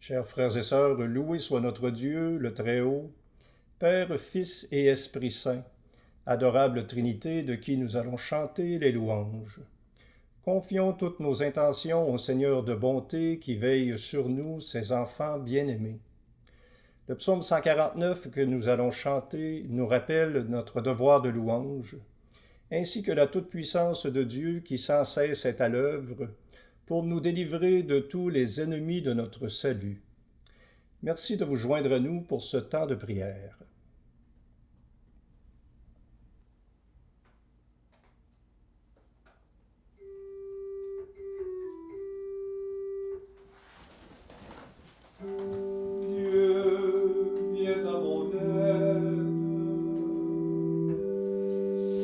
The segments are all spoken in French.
Chers frères et sœurs, loué soit notre Dieu, le Très-Haut, Père, Fils et Esprit Saint, adorable Trinité de qui nous allons chanter les louanges. Confions toutes nos intentions au Seigneur de bonté qui veille sur nous, ses enfants bien-aimés. Le psaume 149 que nous allons chanter nous rappelle notre devoir de louange, ainsi que la toute-puissance de Dieu qui sans cesse est à l'œuvre pour nous délivrer de tous les ennemis de notre salut. Merci de vous joindre à nous pour ce temps de prière.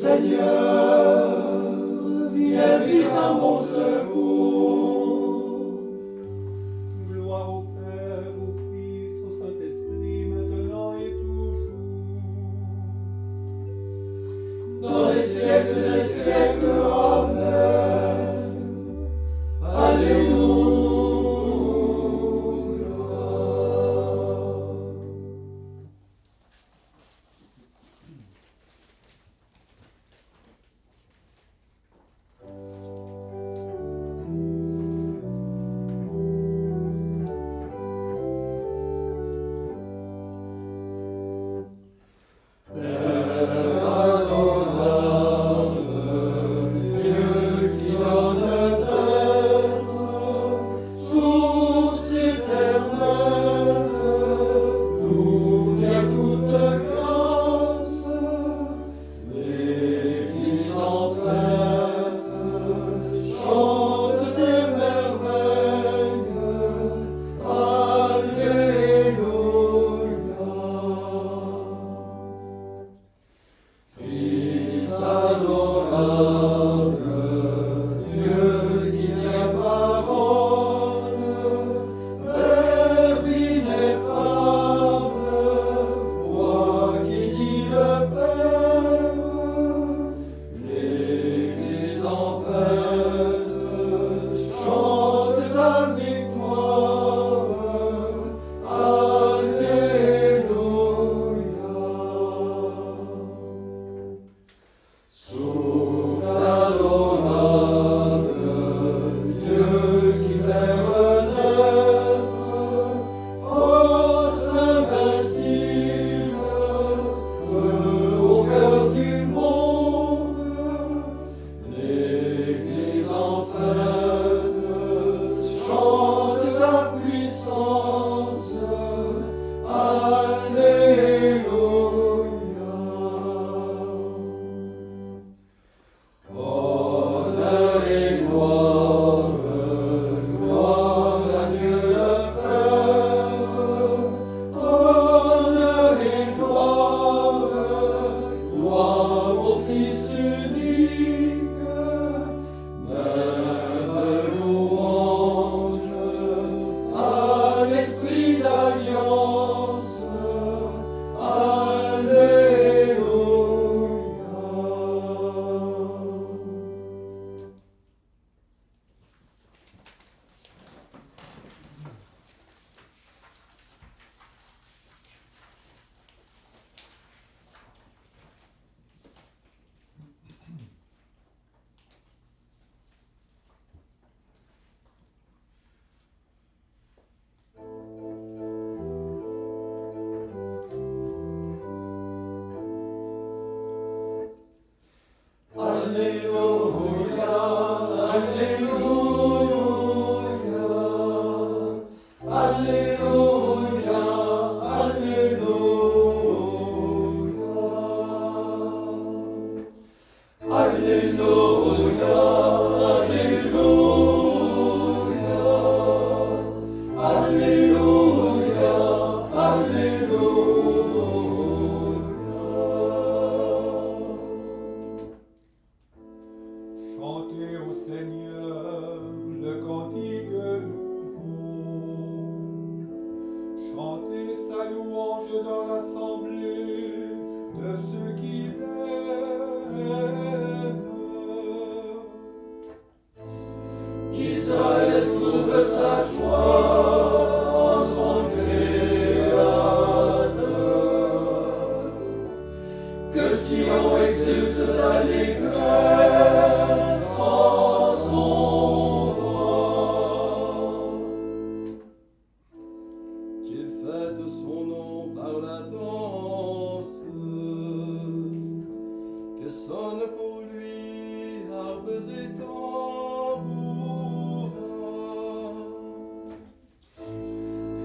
Seigneur, viens vite à mon secours. Gloire au Père, au Fils, au Saint-Esprit, maintenant et toujours.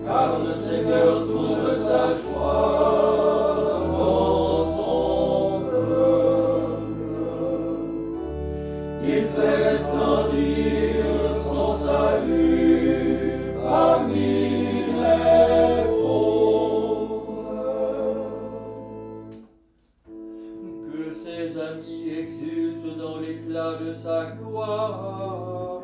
car le Seigneur trouve sa joie dans son peuple. Il fait resplendir son salut parmi les pauvres. Que ses amis exultent dans l'éclat de sa gloire,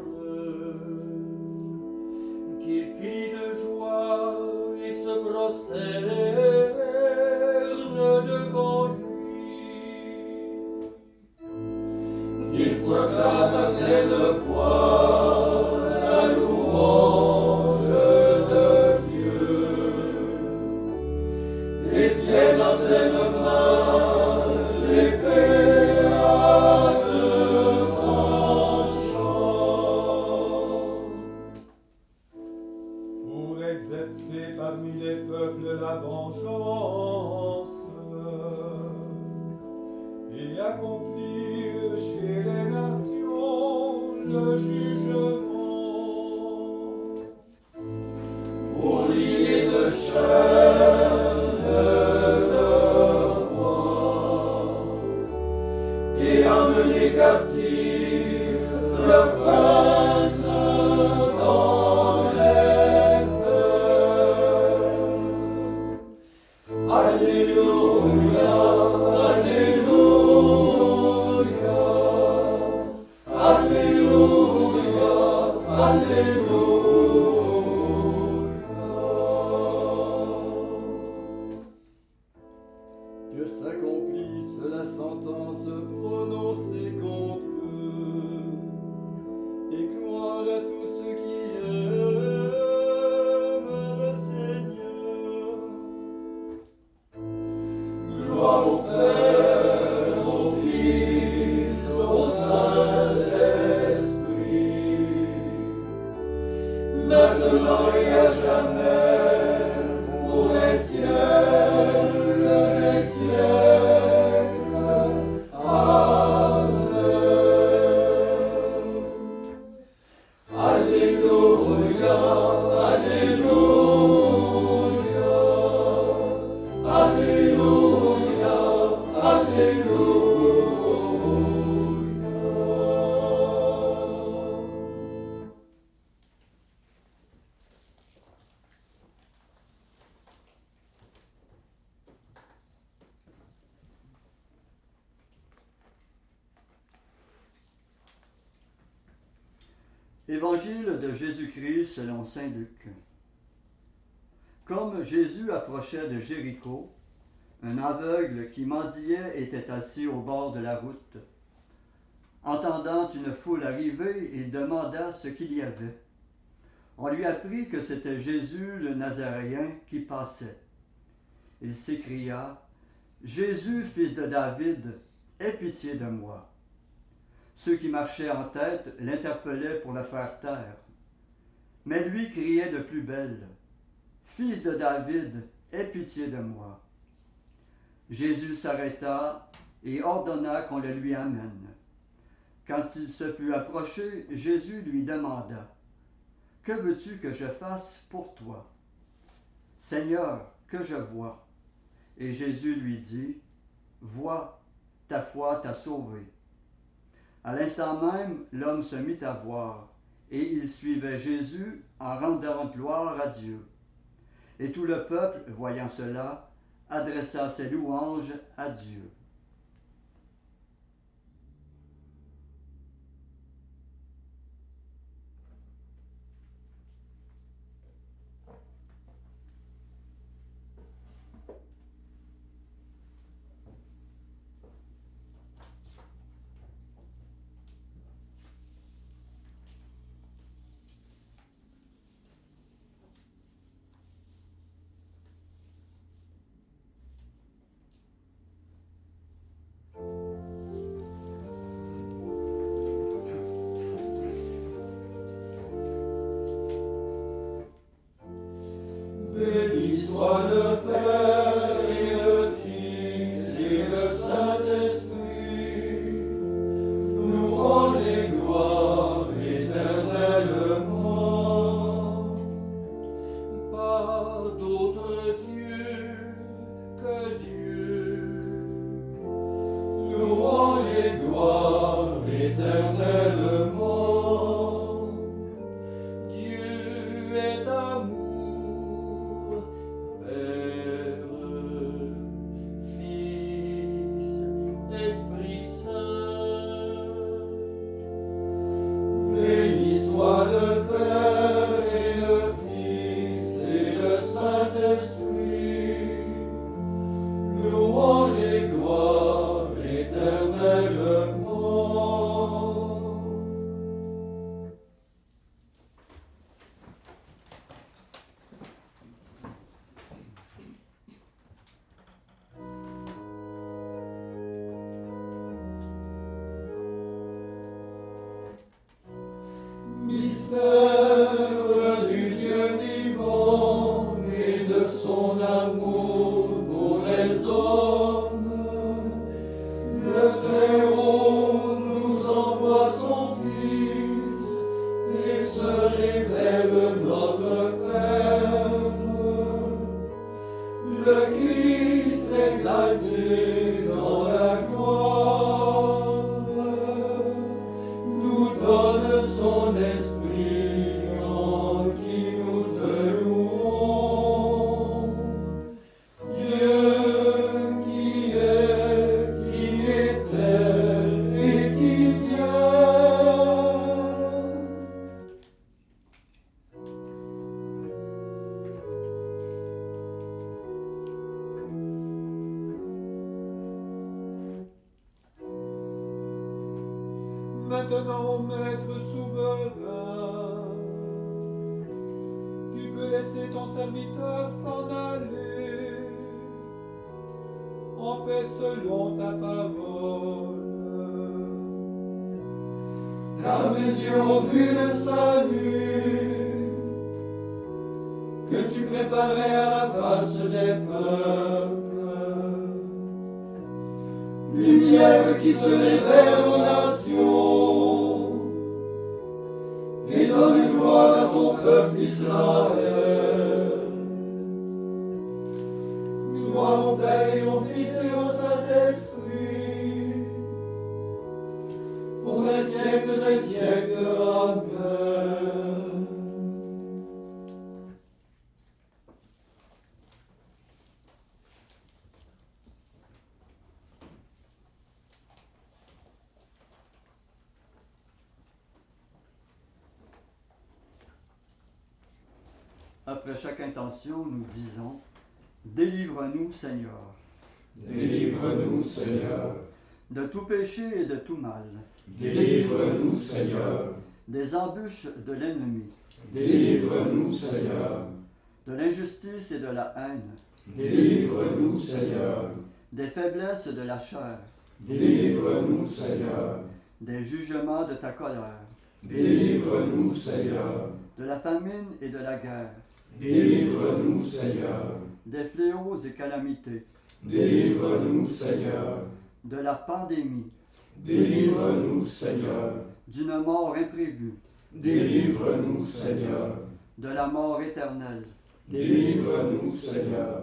qu'ils crient de joie et se prosternent devant lui. Qu'ils proclament à pleine voix la louange de Dieu et tiennent en pleine main l'épée à deux tranchants. Pour exercer parmi les peuples la vengeance et accomplir chez les nations le jugement. Pour lier de chaînes leurs rois et emmener captifs leurs princes dans les fers. Alléluia, Alléluia, Alléluia, Alléluia. Que s'accomplisse la sentence prononcée contre eux, et gloire à tous ceux qui aiment le Seigneur. Gloire au Père, au Fils, au Saint-Esprit, maintenant et à jamais, pour les siècles des siècles. Amen. Alléluia, Alléluia, Alléluia, Alléluia. Évangile de Jésus-Christ selon saint Luc. Comme Jésus approchait de Jéricho, un aveugle qui mendiait était assis au bord de la route. Entendant une foule arriver, il demanda ce qu'il y avait. On lui apprit que c'était Jésus le Nazaréen qui passait. Il s'écria : « Jésus, fils de David, aie pitié de moi. » Ceux qui marchaient en tête l'interpellaient pour le faire taire. Mais lui criait de plus belle : « Fils de David, aie pitié de moi. » Jésus s'arrêta et ordonna qu'on le lui amène. Quand il se fut approché, Jésus lui demanda : « Que veux-tu que je fasse pour toi ? » « Seigneur, que je vois. » Et Jésus lui dit : « Vois, ta foi t'a sauvé. » À l'instant même, l'homme se mit à voir, et il suivait Jésus en rendant gloire à Dieu. Et tout le peuple, voyant cela, adressa ses louanges à Dieu. Béni soit le Père et le Fils et le Saint-Esprit, louange et gloire éternellement. Par tu es amour, Père, Fils, Esprit Saint. Béni soit le Père et le Fils et le Saint-Esprit, louange et gloire éternellement. Mystère du Dieu vivant et de son amour pour les hommes, le Très-Haut nous envoie son Fils et se révèle notre Père. Le Christ exalté dans la gloire nous donne son esprit en qui nous te louons. Dieu qui était et qui vient. Maintenant, Maître souverain, tu peux laisser ton serviteur s'en aller en paix selon ta parole. Car mes yeux ont vu le salut que tu préparais à la face des peuples. Lumière qui se révèle aux nations et donne gloire à ton peuple Israël. Gloire au Père et au Fils et au Saint-Esprit, pour les siècles des siècles. Amen. Après chaque intention, nous disons « Délivre-nous, Seigneur, Délivre-nous, Seigneur. de tout péché et de tout mal, Délivre-nous, Seigneur. des embûches de l'ennemi, Délivre-nous, Seigneur. de l'injustice et de la haine, Délivre-nous, Seigneur. des faiblesses de la chair, Délivre-nous, Seigneur. des jugements de ta colère, Délivre-nous, Seigneur. de la famine et de la guerre, Délivre-nous, Seigneur. des fléaux et calamités, Délivre-nous, Seigneur. de la pandémie, Délivre-nous, Seigneur. d'une mort imprévue, Délivre-nous, Seigneur. de la mort éternelle. Délivre-nous, Seigneur.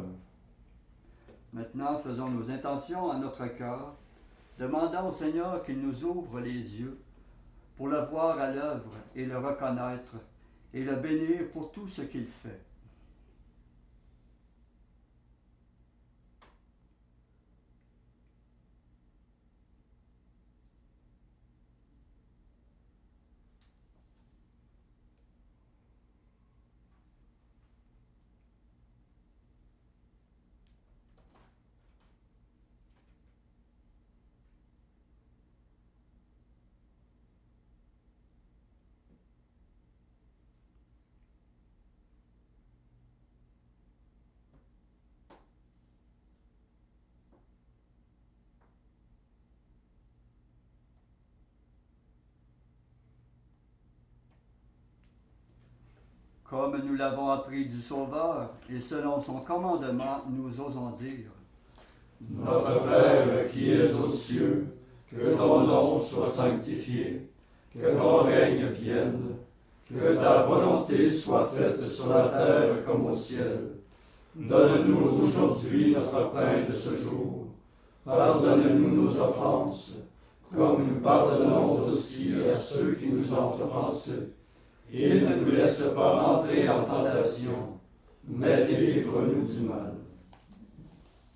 Maintenant, faisons nos intentions à notre cœur, demandant au Seigneur qu'il nous ouvre les yeux pour le voir à l'œuvre et le reconnaître et le bénir pour tout ce qu'il fait. Comme nous l'avons appris du Sauveur, et selon son commandement, nous osons dire « Notre Père qui es aux cieux, que ton nom soit sanctifié, que ton règne vienne, que ta volonté soit faite sur la terre comme au ciel. Donne-nous aujourd'hui notre pain de ce jour. Pardonne-nous nos offenses, comme nous pardonnons aussi à ceux qui nous ont offensés. et ne nous laisse pas entrer en tentation, mais délivre-nous du mal.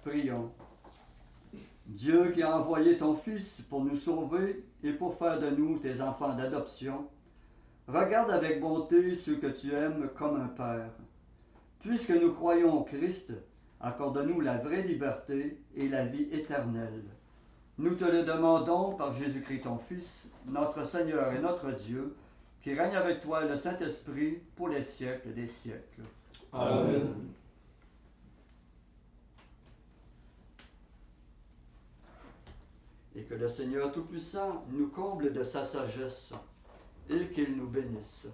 Prions. Dieu qui a envoyé ton Fils pour nous sauver et pour faire de nous tes enfants d'adoption, regarde avec bonté ceux que tu aimes comme un Père. Puisque nous croyons au Christ, accorde-nous la vraie liberté et la vie éternelle. Nous te le demandons par Jésus-Christ ton Fils, notre Seigneur et notre Dieu, qui règne avec toi le Saint-Esprit pour les siècles des siècles. Amen. Et que le Seigneur Tout-Puissant nous comble de sa sagesse et qu'il nous bénisse,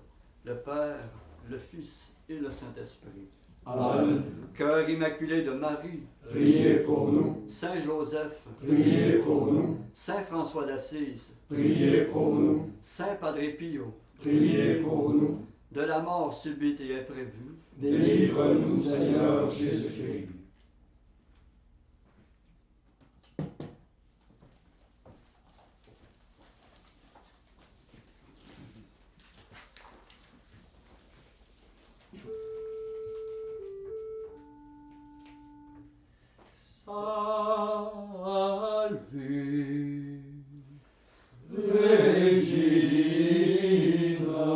le Père, le Fils et le Saint-Esprit. Amen. Cœur immaculé de Marie, Priez pour nous. Saint Joseph, Priez pour nous. Saint François d'Assise, Priez pour nous. Saint Padre Pio, Priez pour nous. de la mort subite et imprévue, Délivre-nous, Seigneur Jésus-Christ. Salve. Regina,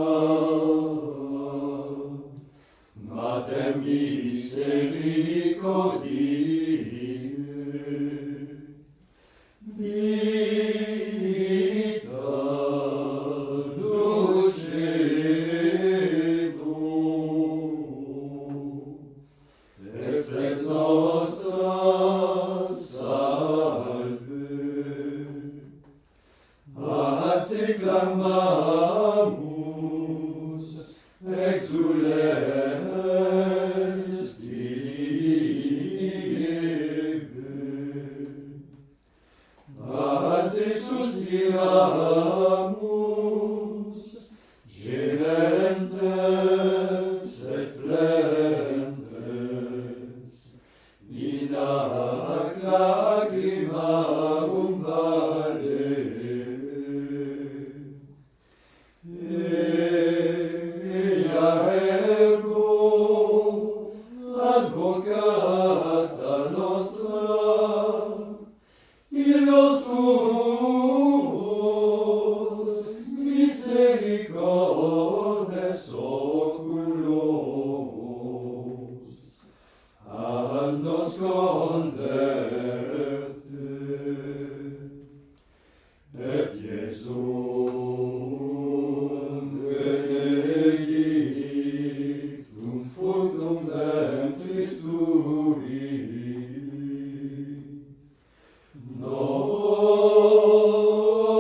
Mater misericordiae, vita dulcedo, espes nostra salve. A te clamamus, exules Dive. A te suspiramus, gementes et flentes, in ac lacrimarum vale. Ea ergo, advocata nostra, illos tuos misericordes oculos, ad nos converte, et Iesum benedictum fructum ventris tui,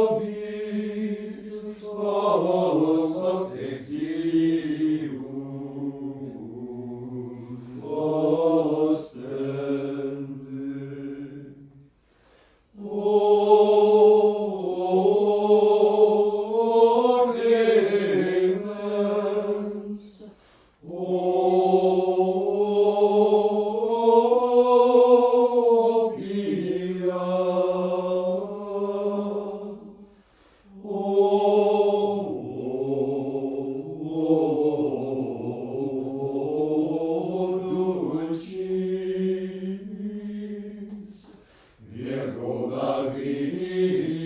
nobis spos hoc exilium ostende. O clemens, o pia, o dulcis, Virgo Maria,